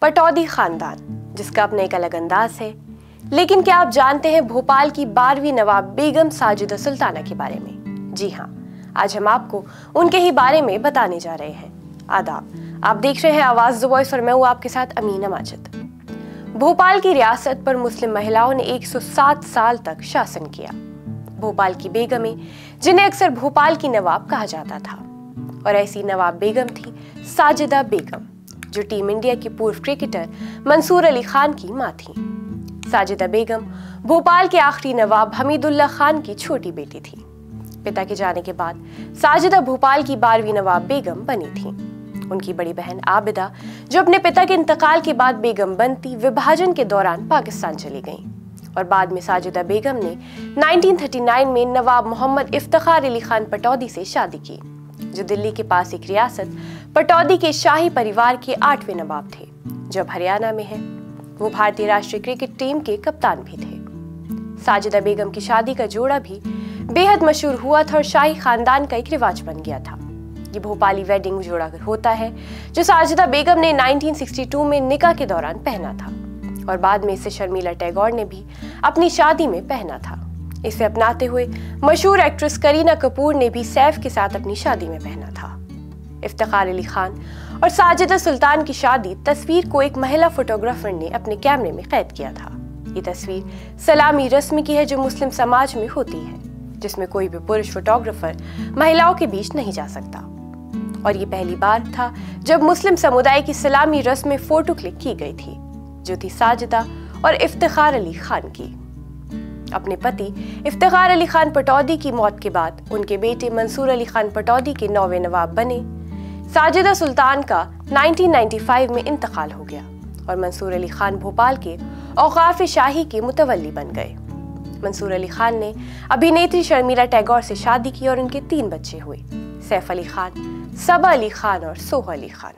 पटौदी खानदान, जिसका अपना एक अलग अंदाज है। लेकिन क्या आप जानते हैं भोपाल की 12वीं नवाब बेगम साजिदा सुल्ताना के बारे में? जी हाँ, आज हम आपको उनके ही बारे में बताने जा रहे हैं। आदाब, आप देख रहे हैं आवाज द वॉइस और मैं हूँ आपके साथ अमीना माजिद। भोपाल की रियासत पर मुस्लिम महिलाओं ने 107 साल तक शासन किया। भोपाल की बेगमें, जिन्हें अक्सर भोपाल की नवाब कहा जाता था, और ऐसी नवाब बेगम थी साजिदा बेगम, जो टीम इंडिया की पूर्व क्रिकेटर मंसूर अली खान की मां थी। साजिदा बेगम भोपाल के आखिरी नवाब हमीदुल्लाह खान की छोटी बेटी थी। पिता के जाने के बाद साजिदा भोपाल की 12वीं नवाब बेगम बनी थी। उनकी बड़ी बहन आबिदा, जो अपने पिता के इंतकाल के बाद बेगम बनती, विभाजन के दौरान पाकिस्तान चली गईं और बाद में साजिदा बेगम ने 1939 में नवाब मोहम्मद इफ्तिखार अली खान पटौदी से शादी की, जो दिल्ली के पास एक रियासत पटौदी के शाही परिवार के 8वें नवाब थे, जो अब हरियाणा में है। वो भारतीय राष्ट्रीय क्रिकेट टीम के कप्तान भी थे। साजिदा बेगम की शादी का जोड़ा भी बेहद मशहूर हुआ था और शाही खानदान का एक रिवाज बन गया था। ये भोपाली वेडिंग जोड़ा होता है, जो साजिदा बेगम ने 1962 में निकाह के दौरान पहना था और बाद में इसे शर्मिला टैगोर ने भी अपनी शादी में पहना था। इसे अपनाते हुए मशहूर एक्ट्रेस करीना कपूर ने भी सैफ के साथ अपनी शादी में पहना था। इफ्तिखार अली खान और साजिदा सुल्तान की शादी तस्वीर को एक महिला फोटोग्राफर ने अपने कैमरे में कैद किया था। ये तस्वीर सलामी रस्म की है, जो मुस्लिम समाज में होती है, जिसमें कोई भी पुरुष फोटोग्राफर महिलाओं के बीच नहीं जा सकता। और ये पहली बार था जब मुस्लिम समुदाय की सलामी रस्म में फोटो क्लिक की गई थी, जो थी साजिदा और इफ्तिखार अली खान की। अपने पति इफ्तिखार अली खान पटौदी की मौत के बाद उनके बेटे मंसूर अली खान पटौदी के 9वें नवाब बने। साजिदा सुल्तान का 1995 में इंतकाल हो गया और मंसूर अली खान भोपाल के औकाफ शाही के मुतवल्ली बन गए। मंसूर अली खान ने अभिनेत्री शर्मिला टैगोर से शादी की और उनके 3 बच्चे हुए, सैफ अली खान, सबा अली खान और सोहा अली खान।